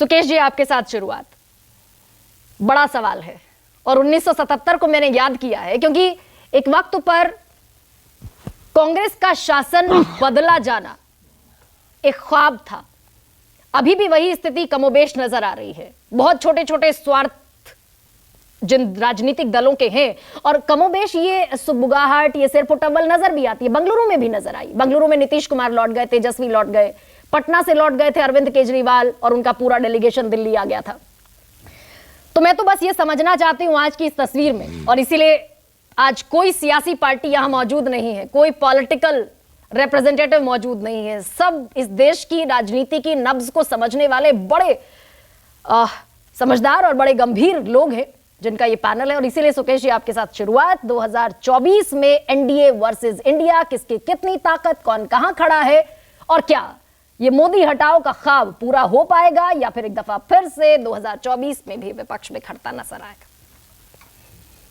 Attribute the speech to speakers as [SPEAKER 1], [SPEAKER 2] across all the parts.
[SPEAKER 1] सुकेश जी, आपके साथ शुरुआत। बड़ा सवाल है और 1977 को मैंने याद किया है क्योंकि एक वक्त पर कांग्रेस का शासन बदला जाना एक ख्वाब था। अभी भी वही स्थिति कमोबेश नजर आ रही है। बहुत छोटे छोटे स्वार्थ जिन राजनीतिक दलों के हैं और कमोबेश ये सुबुगाहट, ये सिरपुटअव्वल नजर भी आती है। बेंगलुरु में भी नजर आई। बेंगलुरु में नीतीश कुमार लौट गए, तेजस्वी लौट गए, पटना से लौट गए थे अरविंद केजरीवाल और उनका पूरा डेलीगेशन दिल्ली आ गया था। तो मैं तो बस ये समझना चाहती हूं आज की इस तस्वीर में, और इसीलिए आज कोई सियासी पार्टी यहां मौजूद नहीं है, कोई पॉलिटिकल रिप्रेजेंटेटिव मौजूद नहीं है। सब इस देश की राजनीति की नब्ज को समझने वाले बड़े समझदार और बड़े गंभीर लोग हैं जिनका ये पैनल है। और इसीलिए सुकेश जी, आपके साथ शुरुआत। 2024 में एनडीए वर्सेस इंडिया, किसकी कितनी ताकत, कौन कहां खड़ा है और क्या ये मोदी हटाओ का ख्वाब पूरा हो पाएगा या फिर एक दफा फिर से 2024 में भी विपक्ष में खड़ता नजर आएगा?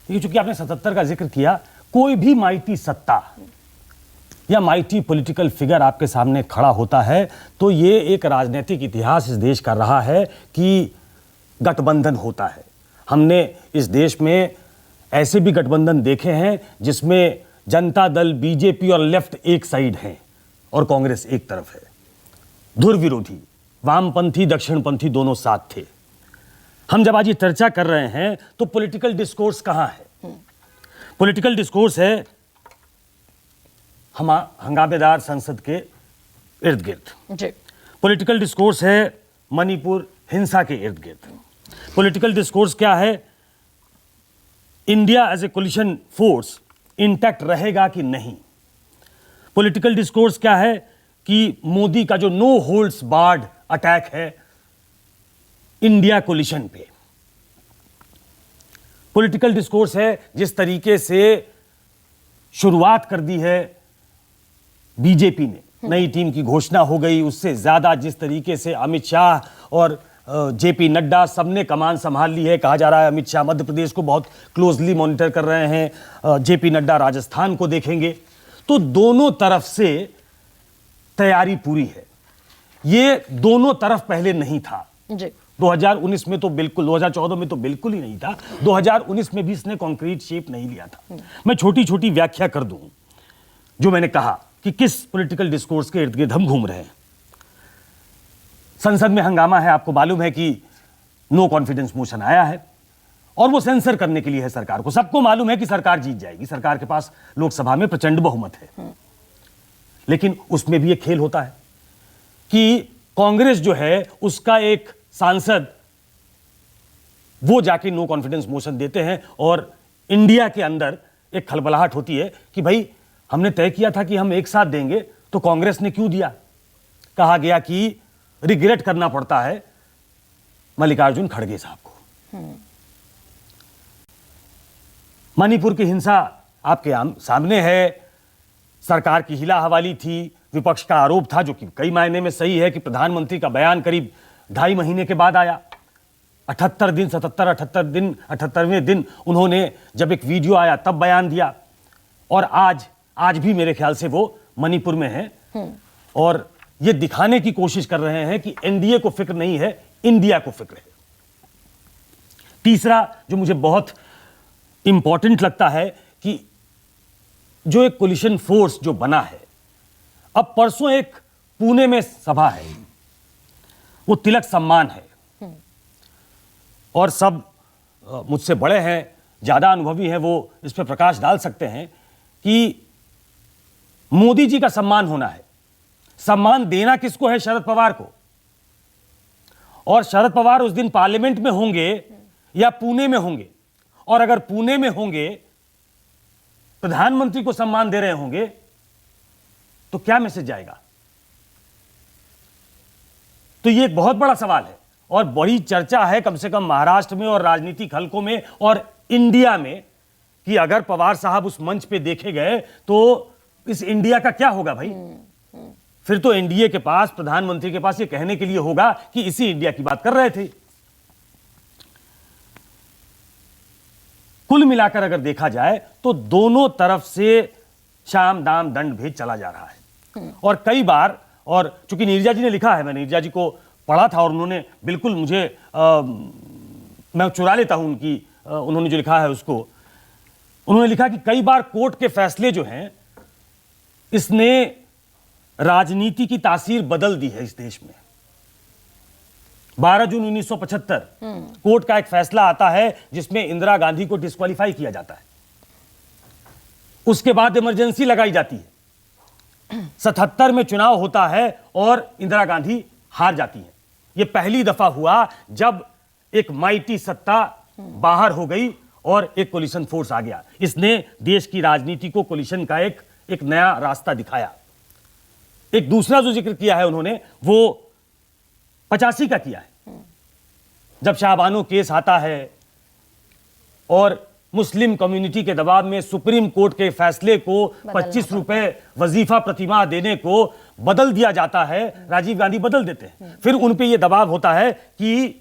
[SPEAKER 2] ये चूंकि आपने 77 का जिक्र किया, कोई भी माइटी सत्ता या माइटी पॉलिटिकल फिगर आपके सामने खड़ा होता है तो ये एक राजनीतिक इतिहास इस देश का रहा है कि गठबंधन होता है। हमने इस देश में ऐसे भी गठबंधन देखे हैं जिसमें जनता दल, बीजेपी और लेफ्ट एक साइड हैं और कांग्रेस एक तरफ है। धुर विरोधी, वामपंथी, दक्षिणपंथी दोनों साथ थे। हम जब आज ये चर्चा कर रहे हैं तो पॉलिटिकल डिस्कोर्स कहां है? पॉलिटिकल डिस्कोर्स है हम हंगामेदार संसद के इर्द गिर्द। पॉलिटिकल डिस्कोर्स है मणिपुर हिंसा के इर्द गिर्द। पॉलिटिकल डिस्कोर्स क्या है? India as a coalition force intact रहेगा कि नहीं। पॉलिटिकल डिस्कोर्स क्या है कि मोदी का जो नो होल्ड्स बार्ड अटैक है इंडिया कोलिशन पे। पॉलिटिकल डिस्कोर्स है जिस तरीके से शुरुआत कर दी है बीजेपी ने, नई टीम की घोषणा हो गई, उससे ज्यादा जिस तरीके से अमित शाह और जेपी नड्डा सबने कमान संभाल ली है। कहा जा रहा है अमित शाह मध्य प्रदेश को बहुत क्लोजली मॉनिटर कर रहे हैं, जेपी नड्डा राजस्थान को देखेंगे। तो दोनों तरफ से तैयारी पूरी है। ये दोनों तरफ पहले नहीं था जी। 2019 में तो बिल्कुल, 2014 में तो बिल्कुल ही नहीं था। 2019 में भी इसने कॉन्क्रीट शेप नहीं लिया था। मैं छोटी छोटी व्याख्या कर दूं जो मैंने कहा कि किस पॉलिटिकल डिस्कोर्स के इर्द गिर्द हम घूम रहे हैं। संसद में हंगामा है, आपको मालूम है कि नो कॉन्फिडेंस मोशन आया है और वो सेंसर करने के लिए है सरकार को। सबको मालूम है कि सरकार जीत जाएगी, सरकार के पास लोकसभा में प्रचंड बहुमत है। लेकिन उसमें भी एक खेल होता है कि कांग्रेस जो है उसका एक सांसद वो जाके नो कॉन्फिडेंस मोशन देते हैं और इंडिया के अंदर एक खलबलाहट होती है कि भाई हमने तय किया था कि हम एक साथ देंगे तो कांग्रेस ने क्यों दिया। कहा गया कि रिग्रेट करना पड़ता है मल्लिकार्जुन खड़गे साहब को। मणिपुर की हिंसा आपके सामने है। सरकार की हिला हवाली थी, विपक्ष का आरोप था जो कि कई मायने में सही है कि प्रधानमंत्री का बयान करीब 2.5 महीने के बाद आया। 78वें दिन उन्होंने जब एक वीडियो आया तब बयान दिया और आज भी मेरे ख्याल से वो मणिपुर में है और ये दिखाने की कोशिश कर रहे हैं कि एनडीए को फिक्र नहीं है, इंडिया को फिक्र है। तीसरा जो मुझे बहुत इंपॉर्टेंट लगता है कि जो एक कोलिशन फोर्स जो बना है, अब परसों एक पुणे में सभा है, वो तिलक सम्मान है और सब मुझसे बड़े हैं, ज्यादा अनुभवी हैं, वो इस पर प्रकाश डाल सकते हैं कि मोदी जी का सम्मान होना है। सम्मान देना किसको है? शरद पवार को। और शरद पवार उस दिन पार्लियामेंट में होंगे या पुणे में होंगे, और अगर पुणे में होंगे प्रधानमंत्री को सम्मान दे रहे होंगे तो क्या मैसेज जाएगा? तो ये एक बहुत बड़ा सवाल है और बड़ी चर्चा है कम से कम महाराष्ट्र में और राजनीतिक हलकों में और इंडिया में कि अगर पवार साहब उस मंच पे देखे गए तो इस इंडिया का क्या होगा भाई? फिर तो एनडीए के पास, प्रधानमंत्री के पास ये कहने के लिए होगा कि इसी इंडिया की बात कर रहे थे। कुल मिलाकर अगर देखा जाए तो दोनों तरफ से शाम दाम दंड भेद चला जा रहा है और कई बार, और चूंकि नीरजा जी ने लिखा है, मैं नीरजा जी को पढ़ा था और उन्होंने बिल्कुल मुझे मैं चुरा लेता हूं उनकी उन्होंने जो लिखा है उसको। उन्होंने लिखा कि कई बार कोर्ट के फैसले जो हैं इसने राजनीति की तासीर बदल दी है इस देश में। 12 जून 1975 कोर्ट का एक फैसला आता है जिसमें इंदिरा गांधी को डिस्क्वालीफाई किया जाता है। उसके बाद इमरजेंसी लगाई जाती है। 77 में चुनाव होता है और इंदिरा गांधी हार जाती है। यह पहली दफा हुआ जब एक माइटी सत्ता बाहर हो गई और एक कोलिशन फोर्स आ गया। इसने देश की राजनीति को कोलिशन का एक नया रास्ता दिखाया। एक दूसरा जो जिक्र किया है उन्होंने वो 85 का किया है, जब शाहबानो केस आता है और मुस्लिम कम्युनिटी के दबाव में सुप्रीम कोर्ट के फैसले को 25 रुपए वजीफा प्रतिमाह देने को बदल दिया जाता है। राजीव गांधी बदल देते हैं। फिर उन पे यह दबाव होता है कि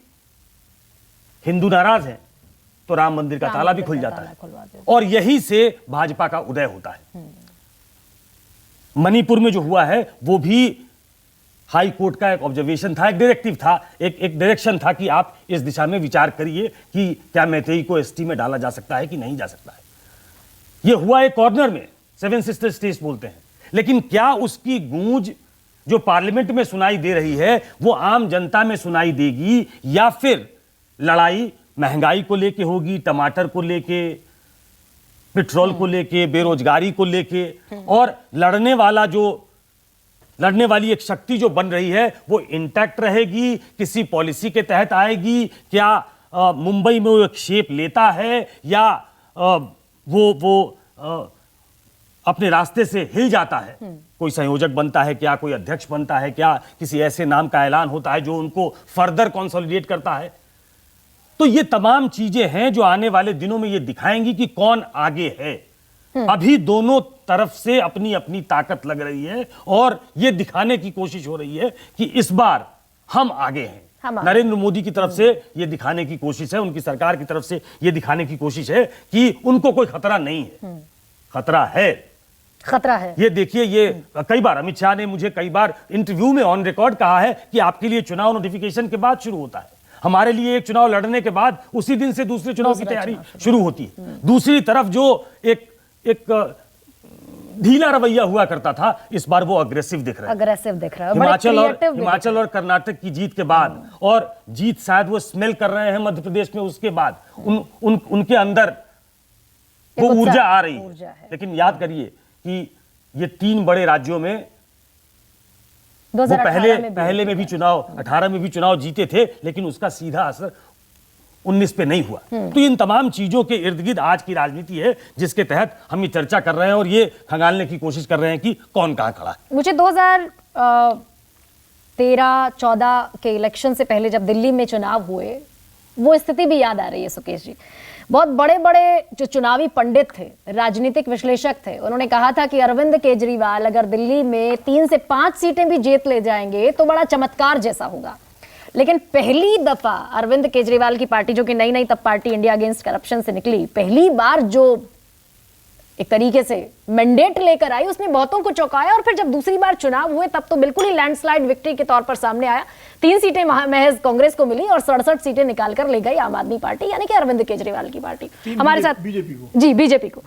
[SPEAKER 2] हिंदू नाराज हैं तो राम मंदिर का ताला भी खुल जाता है और यहीं से भाजपा का उदय होता है। मणिपुर में जो हुआ है वो भी हाई कोर्ट का एक ऑब्जर्वेशन था, एक डायरेक्टिव था, एक डायरेक्शन था कि आप इस दिशा में विचार करिए कि क्या मैतेई को एसटी में डाला जा सकता है कि नहीं जा सकता है। यह हुआ एक कॉर्नर में, 7 सिस्टर स्टेट्स बोलते हैं। लेकिन क्या उसकी गूंज जो पार्लियामेंट में सुनाई दे रही है वो आम जनता में सुनाई देगी, या फिर लड़ाई महंगाई को लेके होगी, टमाटर को लेके, पेट्रोल को लेके, बेरोजगारी को लेके, और लड़ने वाली एक शक्ति जो बन रही है वो इंटैक्ट रहेगी, किसी पॉलिसी के तहत आएगी? क्या मुंबई में वो एक शेप लेता है या वो अपने रास्ते से हिल जाता है? कोई संयोजक बनता है क्या, कोई अध्यक्ष बनता है क्या, किसी ऐसे नाम का ऐलान होता है जो उनको फर्दर कंसोलिडेट करता है? तो ये तमाम चीजें हैं जो आने वाले दिनों में ये दिखाएंगी कि कौन आगे है। अभी दोनों तरफ से अपनी अपनी ताकत लग रही है और ये दिखाने की कोशिश हो रही है कि इस बार हम आगे हैं। नरेंद्र मोदी की तरफ से ये दिखाने की कोशिश है, उनकी सरकार की तरफ से ये दिखाने की कोशिश है कि उनको कोई खतरा नहीं है। खतरा है। ये देखिए, ये कई बार अमित शाह ने मुझे कई बार इंटरव्यू में ऑन रिकॉर्ड कहा है कि आपके लिए चुनाव नोटिफिकेशन के बाद शुरू होता है, हमारे लिए एक चुनाव लड़ने के बाद उसी दिन से दूसरे चुनाव की तैयारी शुरू होती है। दूसरी तरफ जो एक ढीला रवैया हुआ करता था, इस बार वो अग्रेसिव दिख रहा है। हिमाचल और कर्नाटक की जीत के बाद, और जीत शायद वो स्मेल कर रहे हैं मध्य प्रदेश में, उसके बाद उनके अंदर वो ऊर्जा आ रही है। लेकिन याद करिए कि ये 3 बड़े राज्यों में वो पहले में भी चुनाव, 18 में भी चुनाव जीते थे, लेकिन उसका सीधा असर 19 पे नहीं हुआ। तो इन तमाम चीजों के इर्द गिर्द आज की राजनीति है जिसके तहत हम ये चर्चा कर रहे हैं और ये खंगालने की कोशिश कर रहे हैं कि कौन कहां खड़ा है।
[SPEAKER 1] मुझे 2013-14 के इलेक्शन से पहले जब दिल्ली में चुनाव हुए वो स्थिति भी याद आ रही है सुकेश जी। बहुत बड़े बड़े जो चुनावी पंडित थे, राजनीतिक विश्लेषक थे, उन्होंने कहा था कि अरविंद केजरीवाल अगर दिल्ली में 3 से 5 सीटें भी जीत ले जाएंगे तो बड़ा चमत्कार जैसा होगा। लेकिन पहली दफा अरविंद केजरीवाल की पार्टी, जो कि नई नई तब पार्टी इंडिया अगेंस्ट करप्शन से निकली, पहली बार जो एक तरीके से मैंडेट लेकर आई, उसने बहुतों को चौंकाया। और फिर जब दूसरी बार चुनाव हुए तब तो बिल्कुल ही लैंडस्लाइड विक्ट्री के तौर पर सामने आया। 3 सीटें महज कांग्रेस को मिली और 67 सीटें निकाल कर ले गई आम आदमी पार्टी, यानी कि अरविंद केजरीवाल की पार्टी। हमारे साथ बीजेपी को